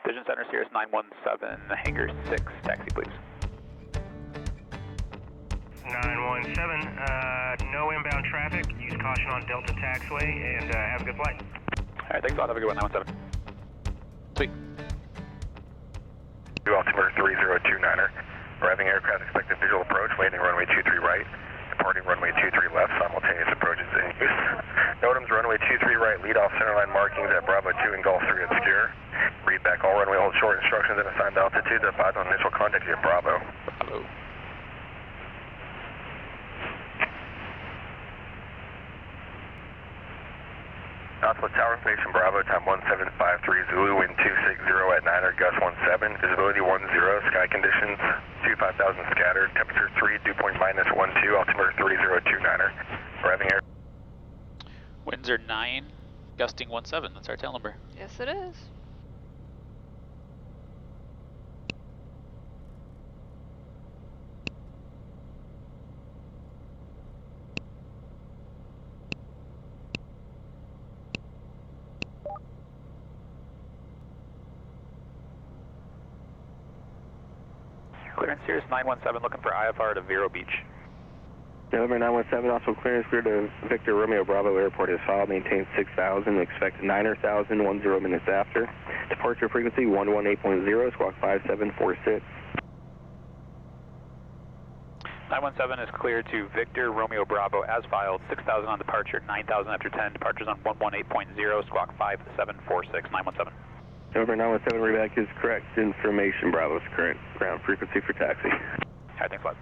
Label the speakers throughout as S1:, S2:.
S1: Vision Center, Cirrus 917, hangar 6, taxi please.
S2: 917, no inbound traffic, use caution on Delta Taxiway, and have a good flight.
S1: Alright, thanks a lot, have a good one, 917. Sweet.
S3: Altimeter 3029er, arriving aircraft expected visual approach, landing runway 23 right, departing runway 23 left, simultaneous approaches in use. NOTAMs runway 23 right, lead off centerline markings at Bravo 2 and Golf 3 obscure. Read back all runway hold short instructions and assigned altitude to advise on initial contact via Bravo.
S1: Bravo.
S3: Knoxville Tower Station Bravo, time 1753 Zulu, wind 260 at 9er, gust 17, visibility 10, sky conditions 25,000 scattered, temperature 3, dew point -12, altimeter 3029er, arriving air.
S4: Winds are 9, gusting 17, that's our tail number.
S5: Yes it is.
S1: Clearance Cirrus 917, looking for IFR to Vero Beach.
S6: November 917, also clearance clear to Victor Romeo Bravo Airport is filed, maintain 6,000, expect 9,000, 10 minutes after. Departure frequency 118.0, squawk 5746.
S1: 917 is clear to Victor Romeo Bravo as filed, 6,000 on departure, 9,000 after 10, departures on 118.0, squawk 5746, 917.
S6: November 917, readback is correct information, Bravo's current ground frequency for taxi.
S1: Alright, thanks a lot.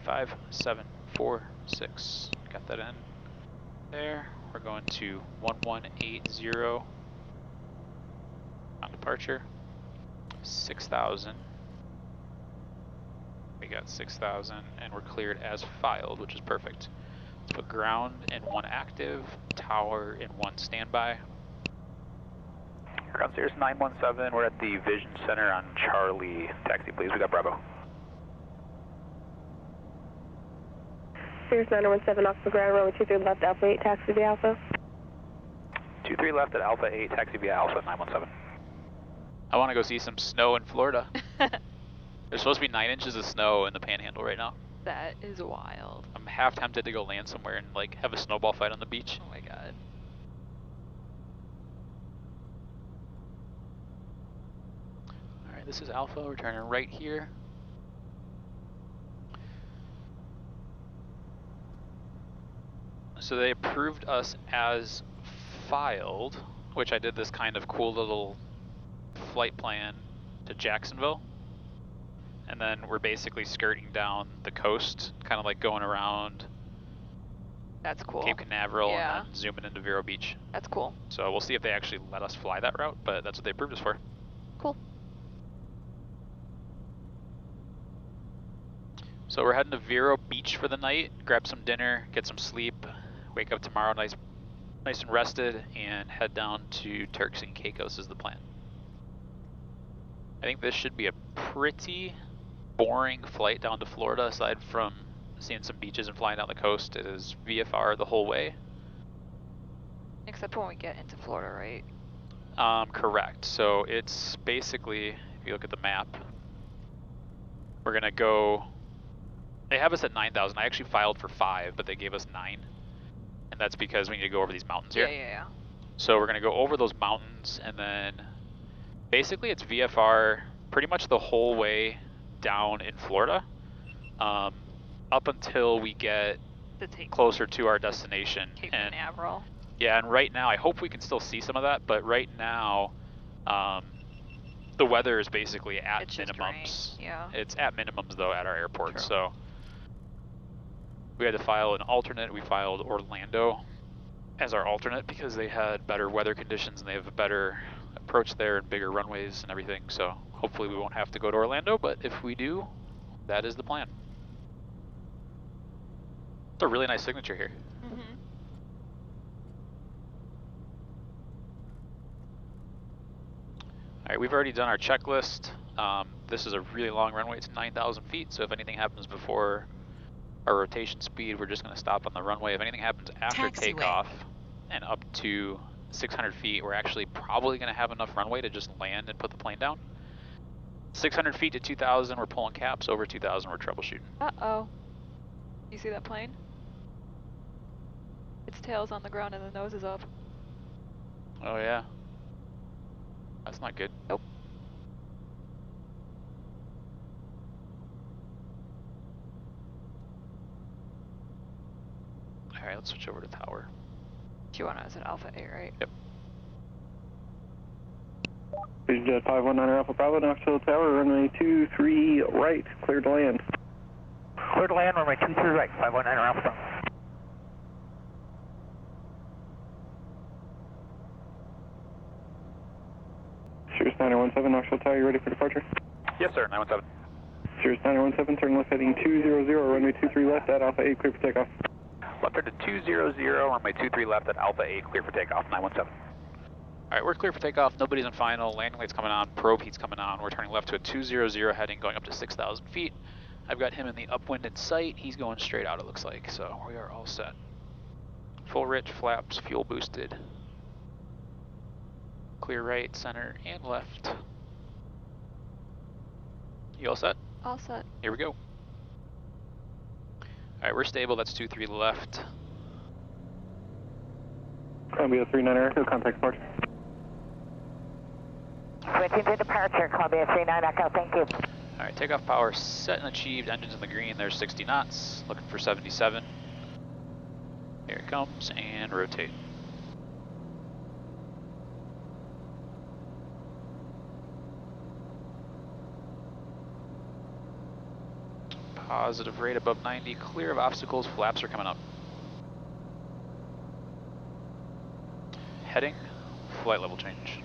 S4: 5746, got that in there. We're going to 1180 on departure, 6,000. We got 6,000 and we're cleared as filed, which is perfect. Let's put ground in 1 active, tower in 1 standby.
S1: Ground Cirrus 917, we're at the Vision Center on Charlie. Taxi please, we got Bravo.
S7: Cirrus 917, off the ground, runway 23 left, Alpha 8, taxi via Alpha.
S1: 23 left at Alpha 8, taxi via Alpha 917.
S4: I want to go see some snow in Florida. There's supposed to be 9 inches of snow in the panhandle right now.
S5: That is wild.
S4: I'm half tempted to go land somewhere and like have a snowball fight on the beach.
S5: Oh my god.
S4: Alright, this is Alpha, we're turning right here. So they approved us as filed, which I did this kind of cool little flight plan to Jacksonville. And then we're basically skirting down the coast, kind of like going around
S5: That's cool.
S4: Cape Canaveral
S5: Yeah.
S4: and then zooming into Vero Beach.
S5: That's cool.
S4: So we'll see if they actually let us fly that route, but that's what they approved us for.
S5: Cool.
S4: So we're heading to Vero Beach for the night, grab some dinner, get some sleep, wake up tomorrow nice and rested, and head down to Turks and Caicos is the plan. I think this should be a pretty boring flight down to Florida, aside from seeing some beaches and flying down the coast. It is VFR the whole way.
S5: Except when we get into Florida, right?
S4: Correct. So it's basically, if you look at the map, we're gonna go, they have us at 9,000. I actually filed for 5, but they gave us 9. And that's because we need to go over these mountains here.
S5: Yeah.
S4: So we're gonna go over those mountains, and then basically it's VFR pretty much the whole way down in Florida, up until we get closer to our destination.
S5: Cape Canaveral.
S4: Yeah, and right now, I hope we can still see some of that, but right now, the weather is basically at
S5: It's just
S4: minimums.
S5: rain, yeah.
S4: It's at minimums though at our airport,
S5: True.
S4: so we had to file an alternate. We filed Orlando as our alternate because they had better weather conditions and they have a better approach there and bigger runways and everything, so hopefully we won't have to go to Orlando, but if we do, that is the plan. It's a really nice signature here.
S5: Mm-hmm.
S4: Alright, we've already done our checklist. This is a really long runway, it's 9,000 feet, so if anything happens before our rotation speed, we're just going to stop on the runway. If anything happens after takeoff and up to 600 feet, we're actually probably going to have enough runway to just land and put the plane down. 600 feet to 2,000, we're pulling caps. Over 2,000, we're troubleshooting.
S5: Uh-oh. You see that plane? Its tail's on the ground and the nose is up.
S4: Oh yeah. That's not good.
S5: Nope.
S4: Alright, let's switch over to tower.
S5: Q1 is at Alpha 8, right?
S4: Yep.
S6: Vision Jet 519 Alpha Bravo, Knoxville Tower, runway 23 right, cleared to land.
S8: Clear to land, runway 23 right, 519 Alpha Bravo.
S6: Cirrus 917, Knoxville Tower, you ready for departure?
S1: Yes, sir, 917.
S6: Cirrus 917, turn left heading 200, runway 23 left at Alpha 8, clear for takeoff.
S1: Left turn to 200, runway 23 left at Alpha 8, clear for takeoff, 917.
S4: Alright, we're clear for takeoff. Nobody's in final. Landing light's coming on. Probe heat's coming on. We're turning left to a 200 heading, going up to 6,000 feet. I've got him in the upwind in sight. He's going straight out, it looks like. So we are all set. Full rich, flaps, fuel boosted. Clear right, center, and left. You all set?
S5: All set.
S4: Here we go. Alright, we're stable. That's 2-3 left.
S6: Columbia 39 Echo, contact departure.
S8: Switching to departure, Columbia 39 Echo, thank you.
S4: Alright, takeoff power set and achieved. Engines in the green. There's 60 knots. Looking for 77. Here it comes, and rotate. Positive rate above 90. Clear of obstacles. Flaps are coming up. Heading. Flight level change.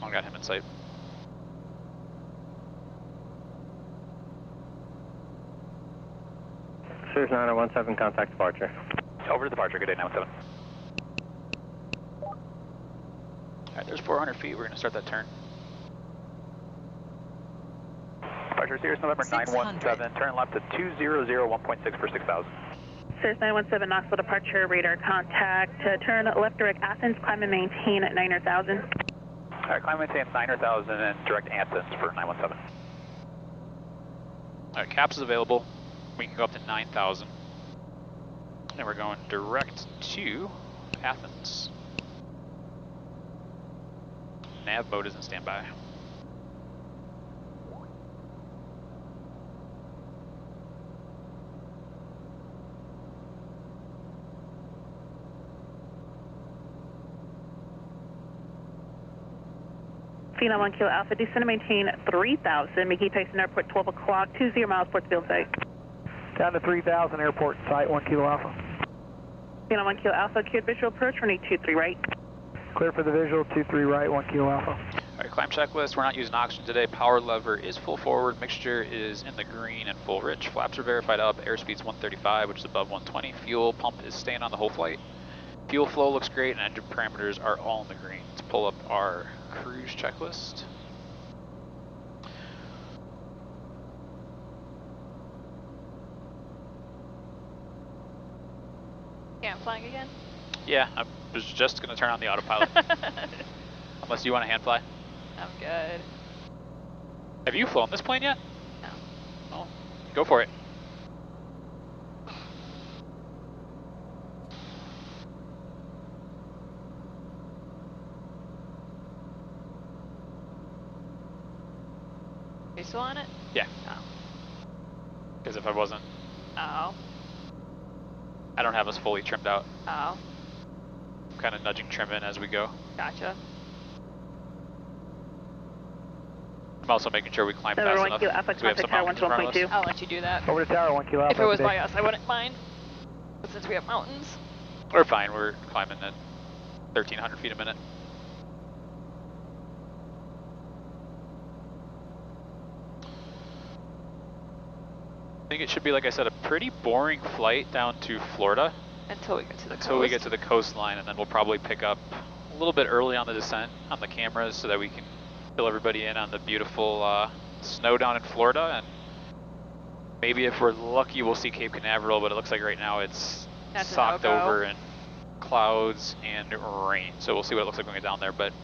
S4: I got him in sight.
S6: Cirrus 917, contact departure.
S1: Over to departure, good day, 917.
S4: Alright, there's 400 feet. We're going to start that turn.
S1: Departure Cirrus November 917, turn left to 200, 1.6 for 6,000.
S7: Cirrus 917, Knoxville departure, radar contact. Turn left direct Athens, climb and maintain at 9,000.
S1: Alright, climb and maintain 9,000 and direct Athens for 917.
S4: Alright, caps is available. We can go up to 9,000. And we're going direct to Athens. Nav mode is in standby.
S7: Phenom 1 Kilo Alpha, descend and maintain 3,000. McGee Tyson Airport, 12 o'clock, 20 miles, Port Field site.
S8: Down to 3,000, airport site, 1 Kilo Alpha.
S7: Phenom 1 Kilo Alpha, cleared visual approach, runway 23 right.
S8: Clear for the visual, 23 right, 1 Kilo Alpha.
S4: Alright, climb checklist. We're not using oxygen today. Power lever is full forward. Mixture is in the green and full rich. Flaps are verified up. Airspeed's 135, which is above 120. Fuel pump is staying on the whole flight. Fuel flow looks great, and engine parameters are all in the green. Let's pull up our cruise checklist.
S5: Yeah, I'm flying again.
S4: Yeah, I was just going to turn on the autopilot. Unless you want to hand fly.
S5: I'm good.
S4: Have you flown this plane yet?
S5: No.
S4: Oh, go for it.
S5: Are you still on it?
S4: Yeah.
S5: Oh.
S4: Because if I wasn't,
S5: Oh.
S4: I don't have us fully trimmed out.
S5: Oh.
S4: I'm kind of nudging trim in as we go.
S5: Gotcha.
S4: I'm also making sure we climb fast
S7: Number 1
S4: enough.
S7: Kilo Alpha,
S4: because we have some
S7: contact tower
S4: mountains in front of us.
S7: 112.2.
S5: I'll let you do that.
S8: Over to tower, 1 Kilo Alpha.
S5: If it was
S8: good
S5: by
S8: day.
S5: us, I wouldn't mind. But since we have mountains.
S4: We're fine. We're climbing at 1,300 feet a minute. I think it should be, like I said, a pretty boring flight down to Florida.
S5: Until we get to the coast.
S4: Until we get to the coastline, and then we'll probably pick up a little bit early on the descent on the cameras so that we can fill everybody in on the beautiful snow down in Florida, and Maybe if we're lucky, we'll see Cape Canaveral, but it looks like right now it's
S5: That's a
S4: socked
S5: no-go.
S4: over in clouds and rain. So we'll see what it looks like when we get down there. But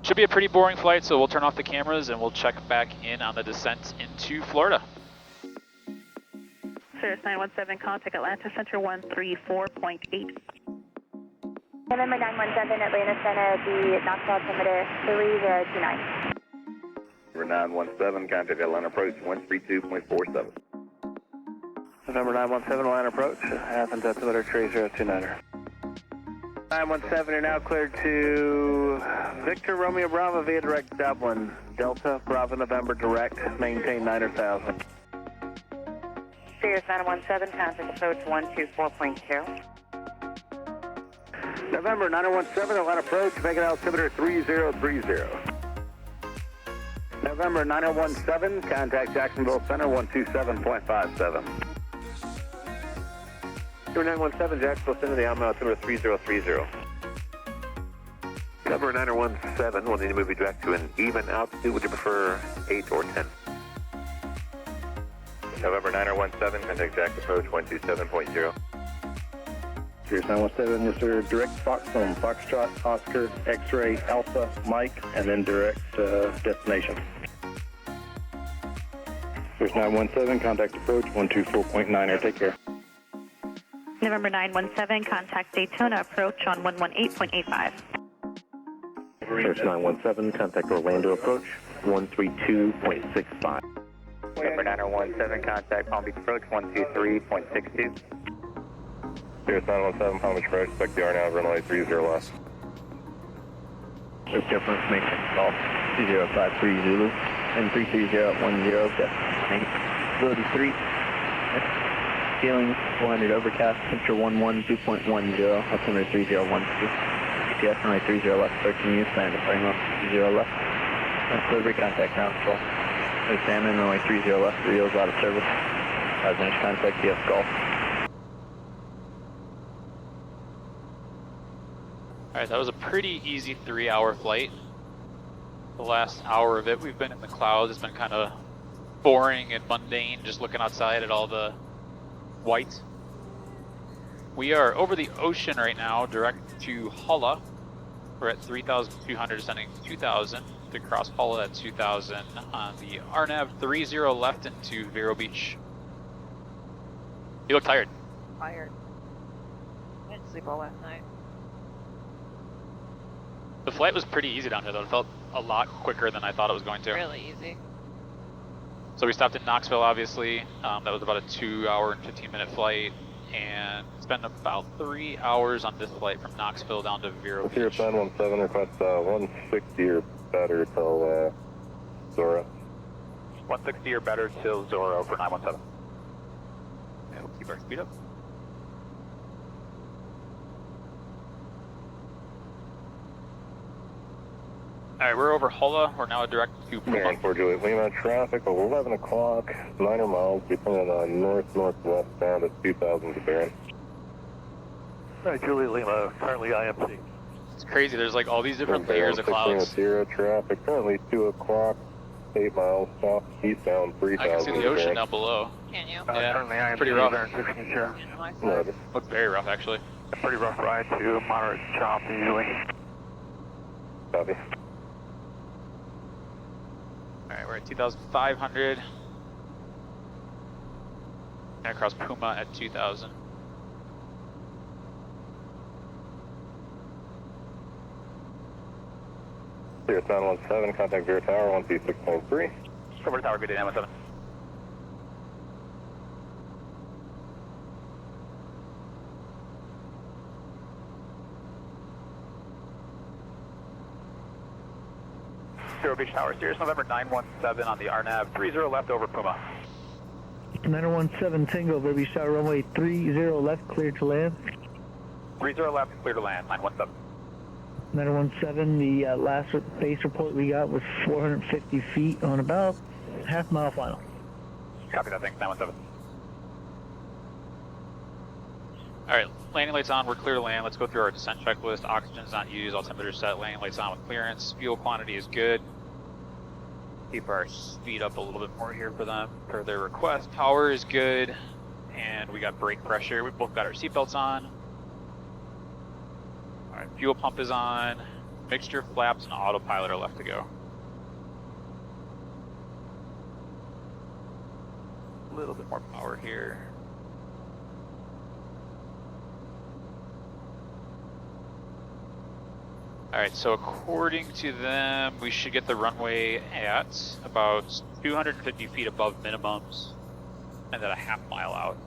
S4: should be a pretty boring flight, so we'll turn off the cameras and we'll check back in on the descent into Florida.
S7: Cirrus 917, contact Atlanta Center 134.8.
S9: November 917, Atlanta Center, the Knoxville altimeter 3029.
S6: November 917, contact Atlanta approach 132.47.
S8: November 917, Atlanta approach, Athens altimeter 3029. 917, you're now cleared to Victor Romeo Bravo via direct Dublin. Delta Bravo November direct, maintain 9,000.
S9: Cirrus 917, contact approach 124.2.
S8: November 917, Atlanta approach, Vegas altimeter 3030. November 9017, contact Jacksonville Center 127.57. November 917, Jacksonville Center, the altimeter 3030. November 917, we'll need to move you direct to an even altitude. Would you prefer 8 or 10?
S3: November 9017, contact Jack approach 127.0.
S6: Cirrus 917, yes sir, direct Fox from Foxtrot, Oscar, X-Ray, Alpha, Mike, and then direct destination. Cirrus 917, contact approach 124.9, take care.
S7: November 917, contact Daytona approach on 118.85.
S6: Cirrus 917, contact Orlando approach 132.65.
S3: November 9017, contact Palm Beach approach 123.62. Cirrus 917, Palm Beach approach, expect the RNAV runway 30 left.
S6: There's different information, call 2053 Zulu and 33010, destination 33. Feeling 400 overcast, temperature 112.10, altimeter 3012. GPS runway 30 left, 13 use, land departing off 30 left. Delivery contact ground control. There's Salmon, runway 30 left, Rio's out of service. Finish contact DS Golf.
S4: Alright, that was a pretty easy 3-hour flight. The last hour of it, we've been in the clouds. It's been kind of boring and mundane, just looking outside at all the white. We are over the ocean right now, direct to Hulla. We're at 3,200, descending 2,000 to cross Hulla at 2,000 on the RNAV 30 left into Vero Beach. You look tired.
S5: Tired. I didn't sleep all last night.
S4: The flight was pretty easy down here though. It felt a lot quicker than I thought it was going to.
S5: Really easy.
S4: So we stopped in Knoxville, obviously. That was about a 2-hour and 15-minute flight, and it's been about 3 hours on this flight from Knoxville down to Vero Beach.
S3: Cirrus 917, request 160 or better till Zora.
S1: 160 or better till Zorro for 917.
S4: Yeah, we'll keep our speed up. Alright, we're over Hulla. We're now direct to Puma.
S3: Yeah, for Juliet Lima, traffic 11 o'clock, 9 miles, becoming north-northwest bound at 2,000 to Barron.
S8: Juliet Lima, currently IMC.
S4: It's crazy, there's like all these different layers of clouds.
S3: 0 traffic, currently 2 o'clock, 8 miles, south, eastbound, 3,000
S4: I can see the ocean down below.
S5: Can you?
S4: Yeah,
S8: Currently IMC,
S4: pretty rough.
S8: sure.
S5: In my side.
S3: Noted.
S4: Looks very rough, actually.
S8: Pretty rough ride to moderate chop usually.
S3: Copy.
S4: Alright, we're at 2,500. And across Puma at 2,000.
S3: Cirrus 917, contact Vero Tower 126.3.
S1: Over to Tower, good day 917. Vero Beach Tower, Cirrus November 917 on the RNAV 30 left over Puma.
S10: 917 Tango, Vero Beach Tower, runway 30 left, clear to land.
S1: 30 left, clear to land, 917.
S10: 917, the last base report we got was 450 feet on about half-mile final.
S1: Copy that, thanks, 917.
S4: Alright, landing lights on, we're clear to land. Let's go through our descent checklist. Oxygen's not used, altimeter set, landing lights on with clearance. Fuel quantity is good. keep our speed up a little bit more here for them, for their request. Power is good, and we got brake pressure. We both got our seatbelts on. All right, fuel pump is on. Mixture, flaps, and autopilot are left to go. A little bit more power here. Alright, so according to them, we should get the runway at about 250 feet above minimums, and then a half mile out.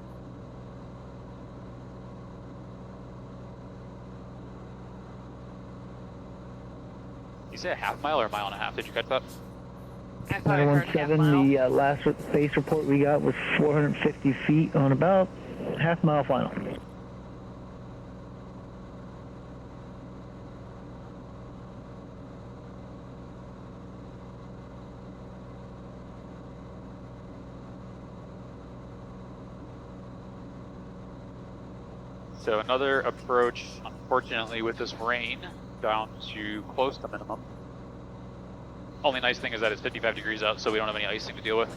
S4: You say a half mile or a mile and a half? Did you catch that?
S5: I thought I heard half
S10: 917,
S5: mile.
S10: the last base report we got was 450 feet on about half mile final.
S4: So another approach, unfortunately, with this rain, down to close to minimum. Only nice thing is that it's 55 degrees out, so we don't have any icing to deal with.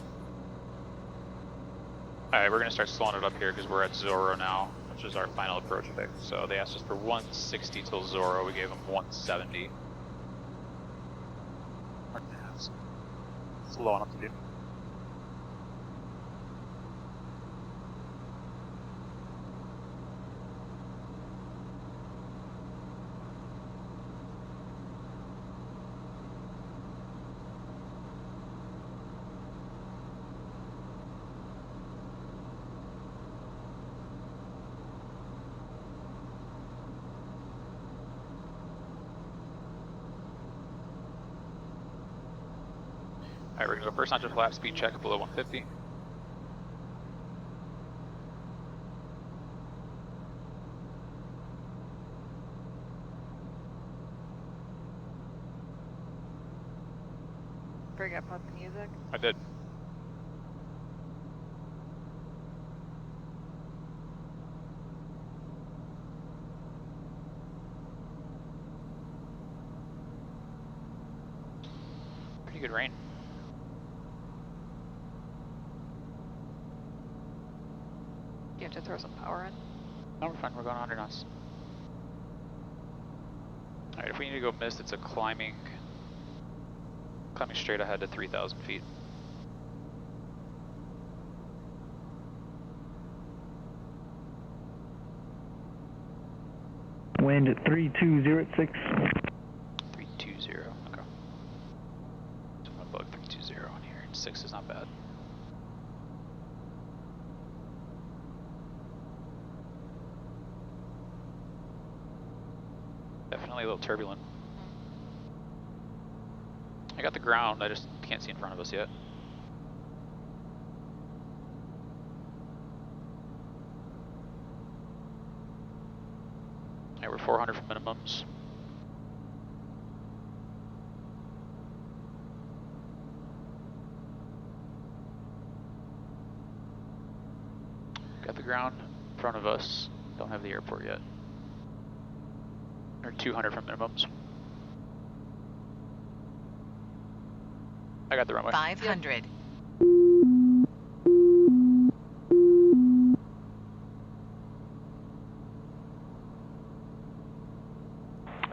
S4: Alright, we're going to start slowing it up here because we're at Zorro now, which is our final approach fix. So they asked us for 160 till Zorro, we gave them 170. It's low enough to do. Alright, we're going to go first onto flap speed check below 150.
S5: Forgot about the music.
S4: I did. Pretty good rain.
S5: You have to throw some power in.
S4: No, we're fine. We're going 100 knots. Alright, if we need to go mist, it's a climbing straight ahead to 3,000 feet.
S10: Wind at 3206.
S4: 320, okay. So I'm gonna bug 320 on here, and 6 is not bad. Definitely a little turbulent. I got the ground, I just can't see in front of us yet. Alright, we're 400 from minimums. Got the ground in front of us, don't have the airport yet. Or 200 from minimums. I got the runway.
S11: 500.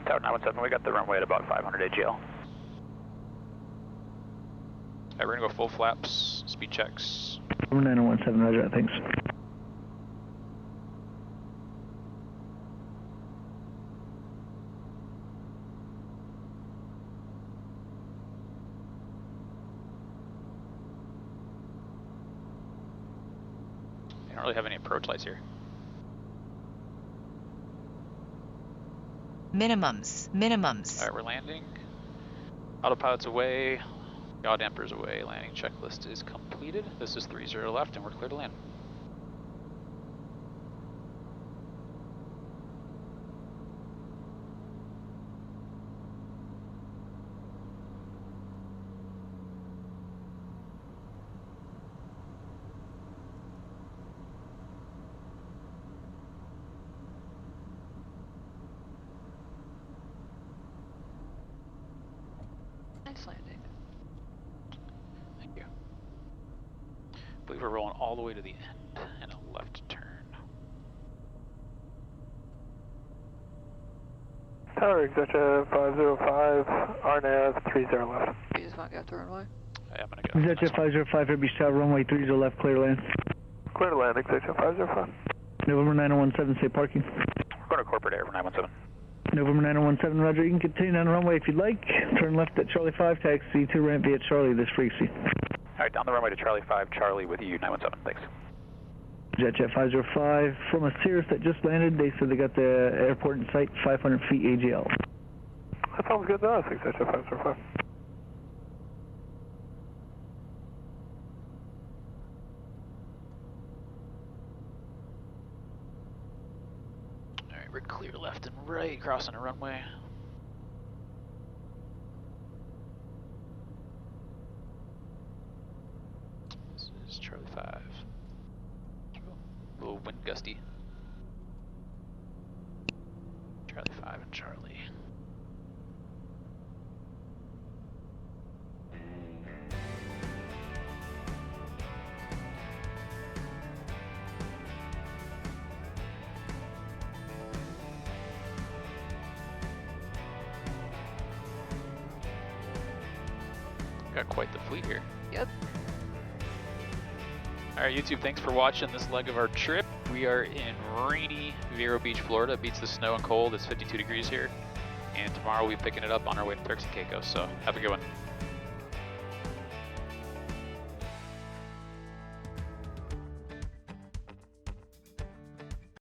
S1: Tower 917, we got the runway at about 500 AGL.
S4: Alright, we're gonna go full flaps, speed checks.
S10: 9017, roger that, thanks.
S4: I don't really have any approach lights here.
S11: Minimums.
S4: Alright, we're landing. Autopilot's away. Yaw damper's away. Landing checklist is completed. This is 30 left and we're clear to land.
S5: Nice landing.
S4: we're rolling all the way to the end and a left turn.
S8: Tower Executive 505, RNAV 30 left.
S5: You just want to get off the runway?
S4: I'm going to go.
S10: Executive 505, Vero Beach Tower, runway 30 left, clear to land.
S8: Clear to land, Executive 505.
S10: November 9017, say parking.
S1: We're going to corporate air for 917.
S10: November 9017, roger. You can continue down the runway if you'd like. Turn left at Charlie 5, taxi to ramp via Charlie, this frequency.
S1: All right, down the runway to Charlie 5, Charlie with you, 917, thanks.
S10: Jet 505 from a Cirrus that just landed. They said they got the airport in sight, 500 feet AGL.
S8: That sounds good to us, Executive 505.
S4: Alright, we're clear left and right, crossing a runway. This is Charlie 5. A little wind gusty. Charlie 5 and Charlie. Got quite the fleet here.
S5: Yep.
S4: Alright YouTube, thanks for watching this leg of our trip. We are in rainy Vero Beach, Florida. Beats the snow and cold. It's 52 degrees here. And tomorrow we'll be picking it up on our way to Turks and Caicos. So have a good one.